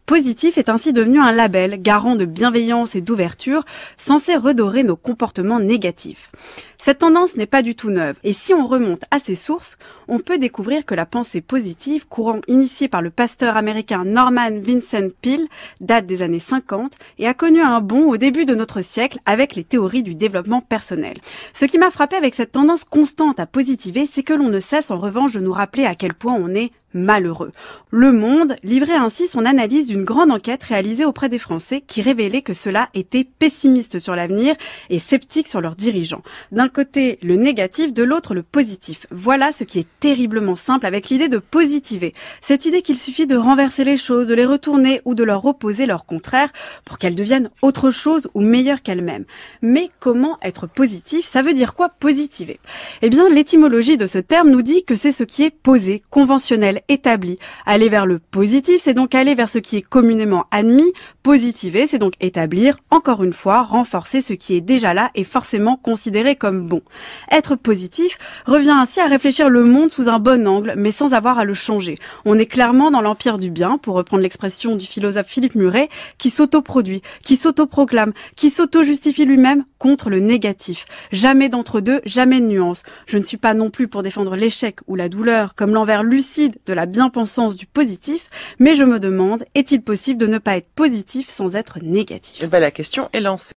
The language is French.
Positif est ainsi devenu un label, garant de bienveillance et d'ouverture, censé redorer nos comportements négatifs. Cette tendance n'est pas du tout neuve, et si on remonte à ses sources, on peut découvrir que la pensée positive, courant initié par le pasteur américain Norman Vincent Peale, date des années 50 et a connu un bond au début de notre siècle avec les théories du développement personnel. Ce qui m'a frappé avec cette tendance constante à positiver, c'est que l'on ne cesse en revanche de nous rappeler à quel point on est malheureux. Le Monde livrait ainsi son analyse d'une grande enquête réalisée auprès des Français qui révélait que ceux-là étaient pessimistes sur l'avenir et sceptiques sur leurs dirigeants. D'un côté, le négatif, de l'autre, le positif. Voilà ce qui est terriblement simple avec l'idée de positiver. Cette idée qu'il suffit de renverser les choses, de les retourner ou de leur opposer leur contraire pour qu'elles deviennent autre chose ou meilleures qu'elles-mêmes. Mais comment être positif? Ça veut dire quoi positiver? Eh bien, l'étymologie de ce terme nous dit que c'est ce qui est posé, conventionnel, établi. Aller vers le positif, c'est donc aller vers ce qui est communément admis. Positiver, c'est donc établir, encore une fois, renforcer ce qui est déjà là et forcément considéré comme bon. Être positif revient ainsi à réfléchir le monde sous un bon angle, mais sans avoir à le changer. On est clairement dans l'empire du bien, pour reprendre l'expression du philosophe Philippe Muret, qui s'autoproduit, qui s'autoproclame, qui s'auto-justifie lui-même contre le négatif. Jamais d'entre-deux, jamais de nuance. Je ne suis pas non plus pour défendre l'échec ou la douleur comme l'envers lucide de la bien-pensance du positif, mais je me demande, est-il possible de ne pas être positif sans être négatif? La question est lancée.